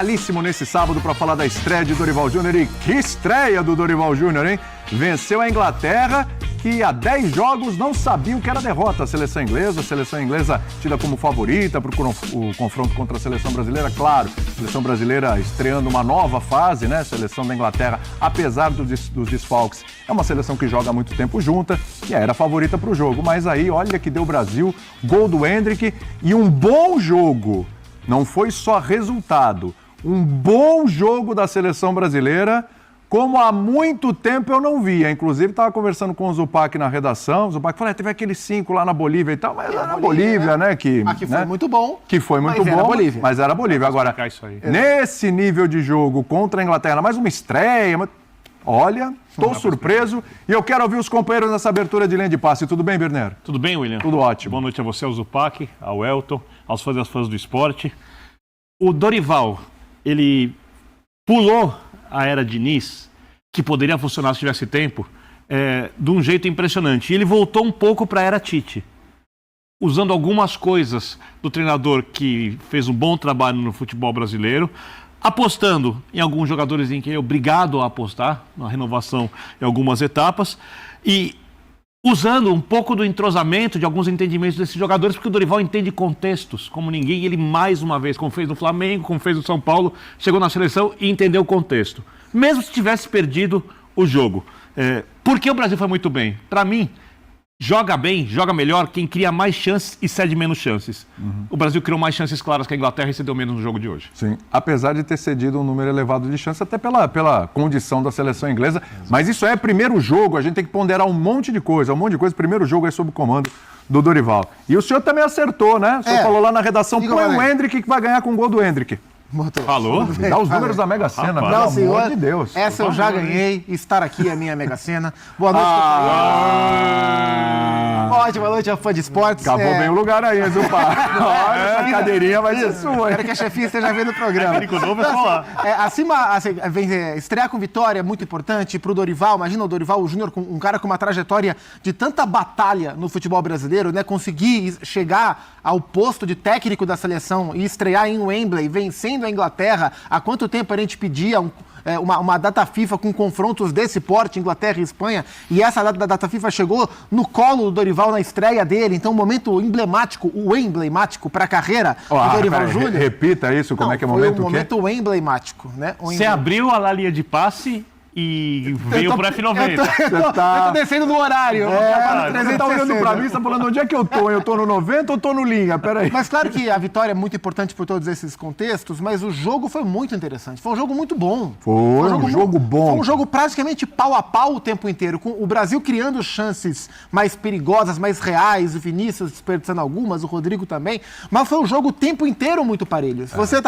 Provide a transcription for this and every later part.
Belíssimo nesse sábado para falar da estreia de Dorival Júnior. E que estreia do Dorival Júnior, hein? Venceu a Inglaterra, que há 10 jogos não sabia o que era derrota. A seleção inglesa tida como favorita para o confronto contra a seleção brasileira. Claro, a seleção brasileira estreando uma nova fase, né? A seleção da Inglaterra, apesar dos desfalques, é uma seleção que joga há muito tempo junta e era a favorita para o jogo. Mas aí, olha que deu Brasil, gol do Endrick e um bom jogo. Não foi só resultado. Um bom jogo da seleção brasileira, como há muito tempo eu não via. Inclusive, estava conversando com o Zupac na redação. O Zupac falou, teve aqueles 5 lá na Bolívia e tal, mas era na Bolívia, né? Que foi muito bom. Que foi muito bom, mas era Bolívia. Agora, nesse nível de jogo contra a Inglaterra, mais uma estreia, olha, estou surpreso e eu quero ouvir os companheiros nessa abertura de linha de passe. Tudo bem, Berner? Tudo bem, William? Tudo ótimo. Boa noite a você, ao Zupac, ao Elton, aos fãs e às fãs do esporte. O Dorival, ele pulou a era Diniz, que poderia funcionar se tivesse tempo, de um jeito impressionante. E ele voltou um pouco para a era Tite, usando algumas coisas do treinador que fez um bom trabalho no futebol brasileiro, apostando em alguns jogadores em que ele é obrigado a apostar, na renovação em algumas etapas, e usando um pouco do entrosamento, de alguns entendimentos desses jogadores, porque o Dorival entende contextos como ninguém. Ele, mais uma vez, como fez no Flamengo, como fez no São Paulo, chegou na seleção e entendeu o contexto. Mesmo se tivesse perdido o jogo. Porque o Brasil foi muito bem? Para mim, joga bem, joga melhor quem cria mais chances e cede menos chances. O Brasil criou mais chances claras que a Inglaterra e cedeu menos no jogo de hoje. Sim, apesar de ter cedido um número elevado de chances, até pela condição da seleção inglesa. Mas isso é primeiro jogo, a gente tem que ponderar um monte de coisa. Primeiro jogo é sob o comando do Dorival. E o senhor também acertou, né? O senhor falou lá na redação, põe o Endrick que vai ganhar com o gol do Endrick. Falou? Me dá os números da Mega Sena, pelo amor de Deus. Essa eu já ganhei. Estar aqui é a minha Mega Sena. Boa noite, Ótima noite, fã de esportes. Acabou bem o lugar aí, Zupac. Olha, essa cadeirinha vai ser sua. Quero que a chefia esteja vendo o programa. Estrear com vitória é muito importante para o Dorival. Imagina o Dorival Júnior, um cara com uma trajetória de tanta batalha no futebol brasileiro, né? Conseguir chegar ao posto de técnico da seleção e estrear em Wembley, vencendo a Inglaterra. Há quanto tempo a gente pedia uma data FIFA com confrontos desse porte, Inglaterra e Espanha, e essa data FIFA chegou no colo do Dorival na estreia dele, então um momento emblemático, emblemático para a carreira do Dorival Júnior. Repita isso, como é que é o momento? Foi um momento emblemático, né? Você abriu a linha de passe e veio pro F90. Eu tô descendo no horário. Você tá olhando pra mim, você tá falando onde é que eu tô? Eu tô no 90 ou tô no linha? Peraí. Mas claro que a vitória é muito importante por todos esses contextos, mas o jogo foi muito interessante. Foi um jogo muito bom. Foi um jogo bom. Foi um jogo praticamente pau a pau o tempo inteiro, com o Brasil criando chances mais perigosas, mais reais, o Vinícius desperdiçando algumas, o Rodrigo também, mas foi um jogo o tempo inteiro muito parelho. Se você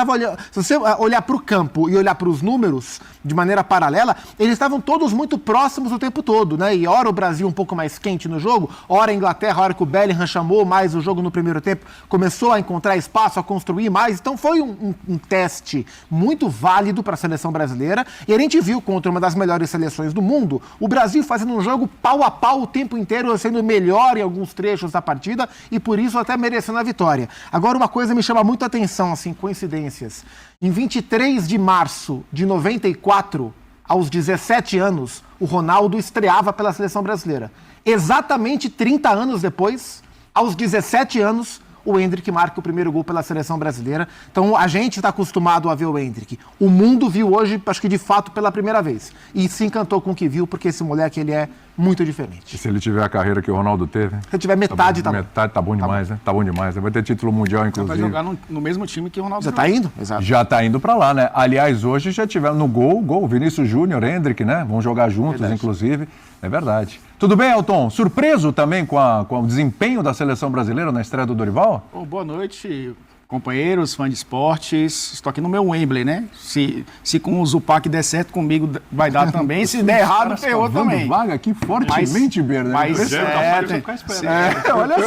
olhar pro campo e olhar pros números de maneira paralela, eles estavam todos muito próximos o tempo todo, né? E ora o Brasil um pouco mais quente no jogo, ora a Inglaterra, a hora que o Bellingham chamou mais o jogo no primeiro tempo, começou a encontrar espaço, a construir mais. Então foi um teste muito válido para a seleção brasileira. E a gente viu contra uma das melhores seleções do mundo, o Brasil fazendo um jogo pau a pau o tempo inteiro, sendo melhor em alguns trechos da partida e por isso até merecendo a vitória. Agora uma coisa me chama muito a atenção, assim, coincidências. Em 23 de março de 94, aos 17 anos, o Ronaldo estreava pela seleção brasileira. Exatamente 30 anos depois, aos 17 anos, o Endrick marca o primeiro gol pela seleção brasileira. Então, a gente está acostumado a ver o Endrick. O mundo viu hoje, acho que de fato, pela primeira vez. E se encantou com o que viu, porque esse moleque, ele é muito diferente. E se ele tiver a carreira que o Ronaldo teve? Se ele tiver metade, tá bom. Metade tá bom demais, né? Tá bom demais. Vai ter título mundial, inclusive. Vai jogar no mesmo time que o Ronaldo. Já tá indo? Exato. Já tá indo pra lá, né? Aliás, hoje já tiveram no gol, Vinícius Júnior, Endrick, né? Vão jogar juntos, verdade. Inclusive. É verdade. Tudo bem, Elton? Surpreso também com o desempenho da seleção brasileira na estreia do Dorival? Boa noite, companheiros, fãs de esportes. Estou aqui no meu Wembley, né? Se com o Zupac der certo comigo, vai dar também. Se der errado, ferrou também. Vaga aqui fortemente, Berner. Olha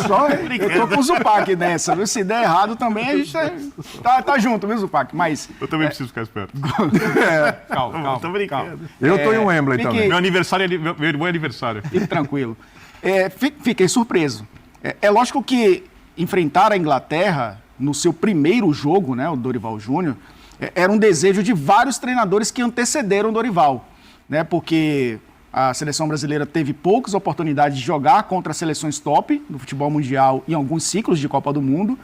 só, eu tô com o Zupac nessa, viu? Se der errado também, a gente tá junto, viu, Zupac? Mas eu também preciso ficar esperto. Calma. Tô brincando. Eu tô em Wembley também. Meu irmão é aniversário. Fique tranquilo. Fiquei surpreso. É lógico que enfrentar a Inglaterra no seu primeiro jogo, né, o Dorival Júnior, era um desejo de vários treinadores que antecederam o Dorival, né? Porque a seleção brasileira teve poucas oportunidades de jogar contra seleções top do futebol mundial em alguns ciclos de Copa do Mundo.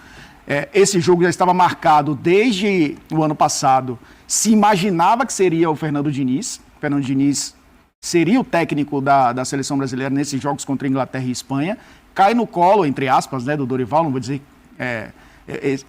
Esse jogo já estava marcado desde o ano passado. Se imaginava que seria o Fernando Diniz. O Fernando Diniz seria o técnico da seleção brasileira nesses jogos contra Inglaterra e Espanha. Cai no colo, entre aspas, né, do Dorival, não vou dizer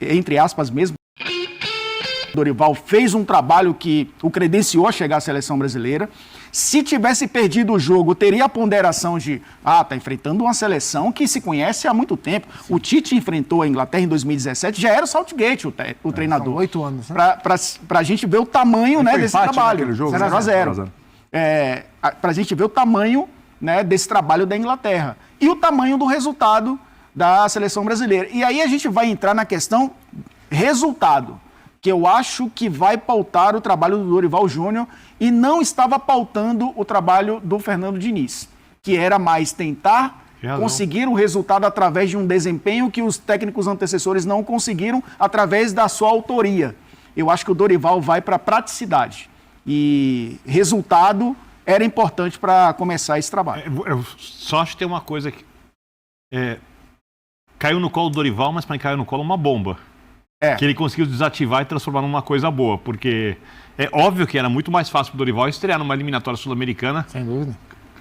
entre aspas mesmo. O Dorival fez um trabalho que o credenciou a chegar à seleção brasileira. Se tivesse perdido o jogo, teria a ponderação de tá enfrentando uma seleção que se conhece há muito tempo. O Tite enfrentou a Inglaterra em 2017, já era o Southgate o treinador. São 8 anos, né? Para a gente ver o tamanho, né, desse trabalho. 0-0. Para a gente ver o tamanho, né, desse trabalho da Inglaterra. E o tamanho do resultado da seleção brasileira. E aí a gente vai entrar na questão resultado, que eu acho que vai pautar o trabalho do Dorival Júnior e não estava pautando o trabalho do Fernando Diniz, que era mais tentar conseguir o resultado através de um desempenho que os técnicos antecessores não conseguiram através da sua autoria. Eu acho que o Dorival vai para a praticidade e resultado era importante para começar esse trabalho. Eu só acho que tem uma coisa que caiu no colo do Dorival, mas para mim caiu no colo uma bomba. Que ele conseguiu desativar e transformar numa coisa boa, porque é óbvio que era muito mais fácil para o Dorival estrear numa eliminatória sul-americana. Sem dúvida.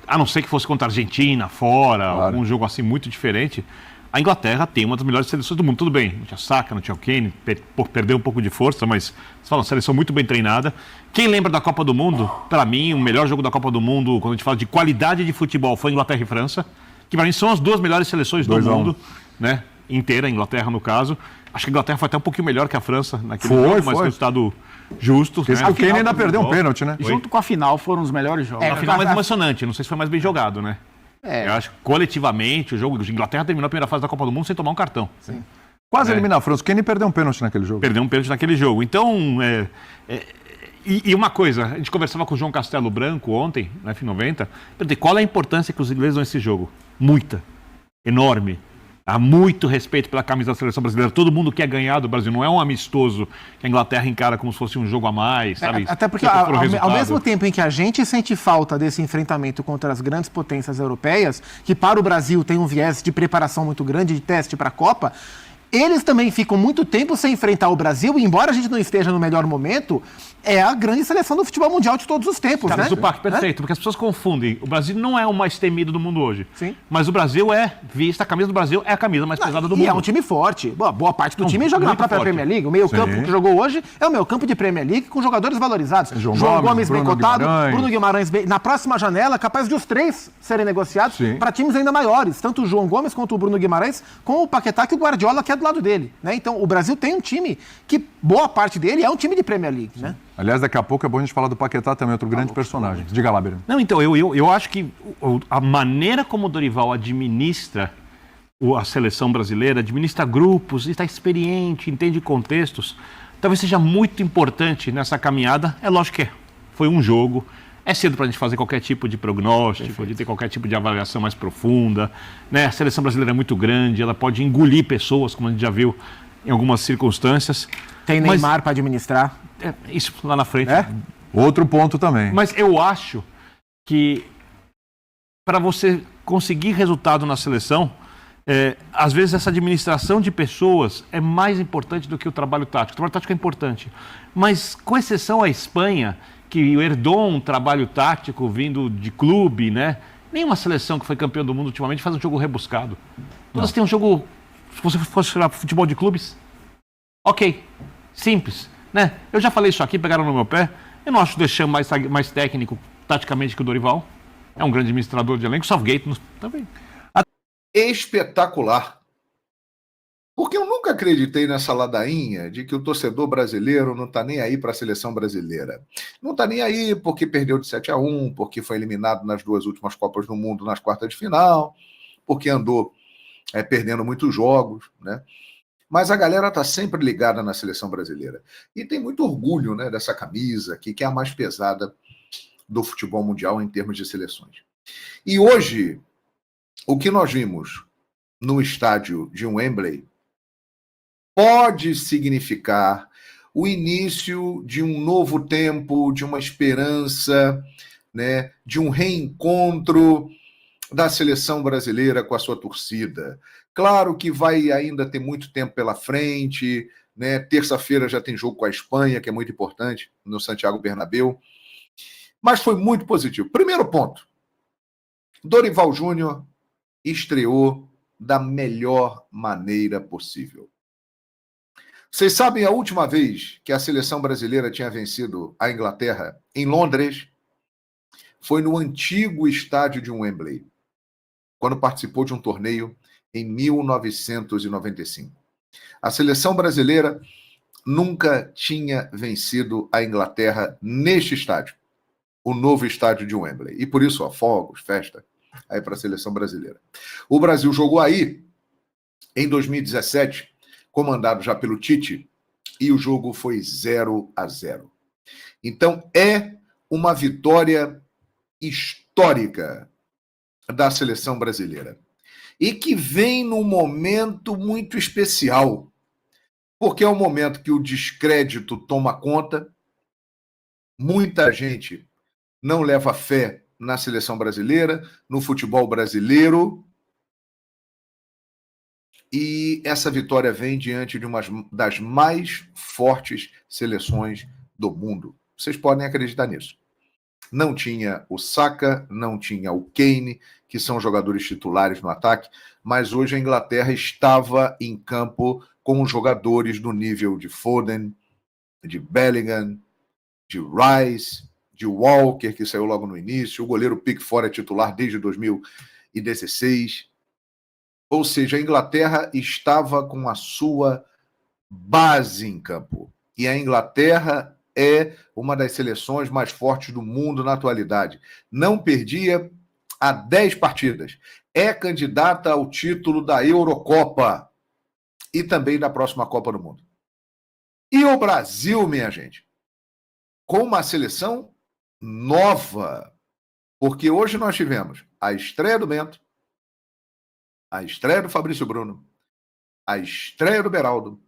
A não ser que fosse contra a Argentina, fora, algum jogo assim muito diferente. A Inglaterra tem uma das melhores seleções do mundo, tudo bem. Não tinha Saka, não tinha o Kane, perdeu um pouco de força, mas você fala, uma seleção muito bem treinada. Quem lembra da Copa do Mundo, para mim, o melhor jogo da Copa do Mundo, quando a gente fala de qualidade de futebol, foi Inglaterra e França, que para mim são as duas melhores seleções do mundo, né? Inteira, a Inglaterra no caso. Acho que a Inglaterra foi até um pouquinho melhor que a França naquele jogo, mas resultado justo. Né? O Kane ainda perdeu um pênalti, né? Junto com a final foram os melhores jogos. A final mais emocionante, não sei se foi mais bem jogado, né? Eu acho que coletivamente o jogo de Inglaterra terminou a primeira fase da Copa do Mundo sem tomar um cartão. Sim. Quase eliminar a França. O Kane perdeu um pênalti naquele jogo. Perdeu um pênalti naquele jogo. Então, e uma coisa, a gente conversava com o João Castelo Branco ontem, na F90, perguntei qual é a importância que os ingleses dão nesse jogo. Muita. Enorme. Há muito respeito pela camisa da seleção brasileira. Todo mundo quer ganhar do Brasil. Não é um amistoso que a Inglaterra encara como se fosse um jogo a mais, sabe? Até porque, ao mesmo tempo em que a gente sente falta desse enfrentamento contra as grandes potências europeias, que para o Brasil tem um viés de preparação muito grande, de teste para a Copa, eles também ficam muito tempo sem enfrentar o Brasil, e embora a gente não esteja no melhor momento, é a grande seleção do futebol mundial de todos os tempos, Cara, né? Zupac, perfeito, porque as pessoas confundem. O Brasil não é o mais temido do mundo hoje. Sim. Mas o Brasil a camisa do Brasil é a camisa mais pesada do mundo. E é um time forte. Boa parte do time joga na muito própria forte. Premier League. O meio-campo que jogou hoje é o meio-campo de Premier League com jogadores valorizados. João Gomes bem Bruno cotado, Guimarães. Bruno Guimarães bem. Na próxima janela, capaz de os três serem negociados para times ainda maiores. Tanto o João Gomes quanto o Bruno Guimarães, com o Paquetá que o Guardiola quer do lado dele. Né? Então, o Brasil tem um time que boa parte dele é um time de Premier League. Né? Aliás, daqui a pouco é bom a gente falar do Paquetá também, outro grande personagem. Diga lá, Beira. Não, então, eu acho que a maneira como o Dorival administra a seleção brasileira, administra grupos, está experiente, entende contextos, talvez seja muito importante nessa caminhada. É lógico que foi um jogo, é cedo para a gente fazer qualquer tipo de prognóstico, de ter qualquer tipo de avaliação mais profunda. Né? A seleção brasileira é muito grande, ela pode engolir pessoas, como a gente já viu em algumas circunstâncias. Tem Neymar para administrar. Isso lá na frente. Outro ponto também. Mas eu acho que para você conseguir resultado na seleção, às vezes essa administração de pessoas é mais importante do que o trabalho tático. O trabalho tático é importante. Mas, com exceção à Espanha, que herdou um trabalho tático vindo de clube, né? Nenhuma seleção que foi campeã do mundo ultimamente faz um jogo rebuscado. Todas têm um jogo, se você fosse falar futebol de clubes, ok, simples. Né? Eu já falei isso aqui, pegaram no meu pé. Eu não acho o Deschamps mais técnico, taticamente, que o Dorival. É um grande administrador de elenco. Southgate também. Espetacular. Porque eu nunca acreditei nessa ladainha de que o torcedor brasileiro não está nem aí para a seleção brasileira. Não está nem aí porque perdeu de 7-1, porque foi eliminado nas 2 últimas Copas do Mundo nas quartas de final, porque andou perdendo muitos jogos, né? Mas a galera está sempre ligada na seleção brasileira. E tem muito orgulho, né, dessa camisa, que é a mais pesada do futebol mundial em termos de seleções. E hoje, o que nós vimos no estádio de Wembley pode significar o início de um novo tempo, de uma esperança, né, de um reencontro da seleção brasileira com a sua torcida. Claro que vai ainda ter muito tempo pela frente, né? Terça-feira já tem jogo com a Espanha, que é muito importante, no Santiago Bernabéu. Mas foi muito positivo. Primeiro ponto, Dorival Júnior estreou da melhor maneira possível. Vocês sabem a última vez que a seleção brasileira tinha vencido a Inglaterra em Londres? Foi no antigo estádio de Wembley, quando participou de um torneio em 1995. A seleção brasileira nunca tinha vencido a Inglaterra neste estádio, o novo estádio de Wembley. E por isso, fogos, festa, aí para a seleção brasileira. O Brasil jogou aí em 2017, comandado já pelo Tite, e o jogo foi 0-0. Então, é uma vitória histórica da seleção brasileira. E que vem num momento muito especial, porque é um momento que o descrédito toma conta, muita gente não leva fé na seleção brasileira, no futebol brasileiro, e essa vitória vem diante de uma das mais fortes seleções do mundo. Vocês podem acreditar nisso. Não tinha o Saka, não tinha o Kane, que são jogadores titulares no ataque, mas hoje a Inglaterra estava em campo com jogadores do nível de Foden, de Bellingham, de Rice, de Walker, que saiu logo no início, o goleiro Pickford é titular desde 2016. Ou seja, a Inglaterra estava com a sua base em campo. E a Inglaterra é uma das seleções mais fortes do mundo na atualidade. Não perdia há 10 partidas. É candidata ao título da Eurocopa e também da próxima Copa do Mundo. E o Brasil, minha gente, com uma seleção nova. Porque hoje nós tivemos a estreia do Bento, a estreia do Fabrício Bruno, a estreia do Beraldo,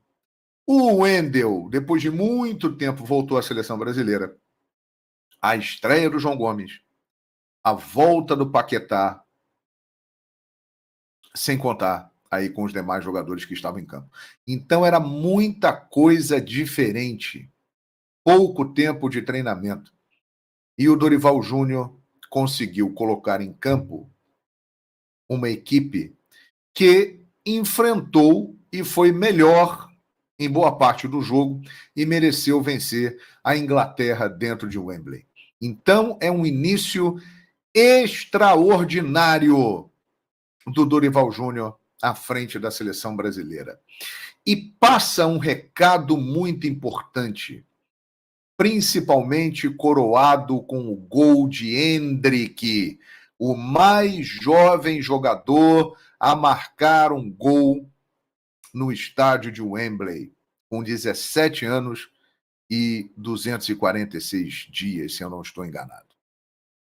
o Wendel, depois de muito tempo, voltou à seleção brasileira, a estreia do João Gomes, a volta do Paquetá, sem contar aí com os demais jogadores que estavam em campo. Então era muita coisa diferente, pouco tempo de treinamento. E o Dorival Júnior conseguiu colocar em campo uma equipe que enfrentou e foi melhor em boa parte do jogo e mereceu vencer a Inglaterra dentro de Wembley. Então, é um início extraordinário do Dorival Júnior à frente da seleção brasileira. E passa um recado muito importante, principalmente coroado com o gol de Endrick, o mais jovem jogador a marcar um gol no estádio de Wembley, com 17 anos e 246 dias, se eu não estou enganado.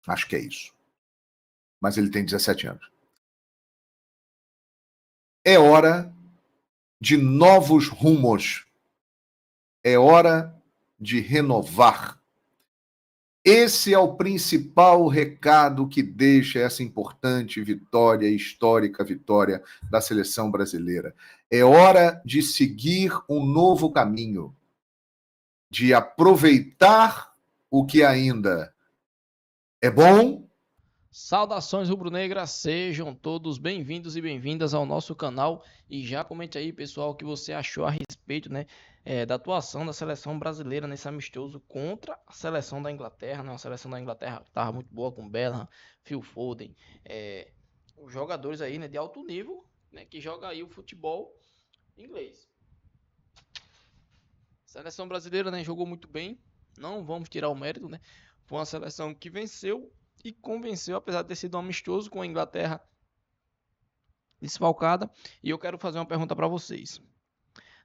Acho que é isso. Mas ele tem 17 anos. É hora de novos rumos. É hora de renovar. Esse é o principal recado que deixa essa importante vitória, histórica vitória da seleção brasileira. É hora de seguir um novo caminho, de aproveitar o que ainda é bom. Saudações rubro-negras, sejam todos bem-vindos e bem-vindas ao nosso canal e já comente aí, pessoal, o que você achou a respeito, né, da atuação da seleção brasileira nesse amistoso contra a seleção da Inglaterra, né, uma seleção da Inglaterra que estava muito boa com Bellingham, Phil Foden, os jogadores aí, né, de alto nível, né, que joga aí o futebol inglês. A seleção brasileira, né, jogou muito bem, não vamos tirar o mérito, né, foi uma seleção que venceu e convenceu, apesar de ter sido um amistoso com a Inglaterra desfalcada. E eu quero fazer uma pergunta para vocês.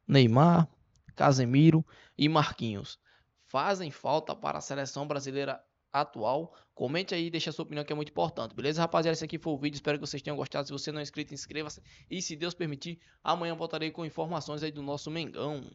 Neymar, Casemiro e Marquinhos fazem falta para a seleção brasileira atual? Comente aí e deixe a sua opinião, que é muito importante. Beleza, rapaziada? Esse aqui foi o vídeo. Espero que vocês tenham gostado. Se você não é inscrito, inscreva-se. E se Deus permitir, amanhã voltarei com informações aí do nosso Mengão.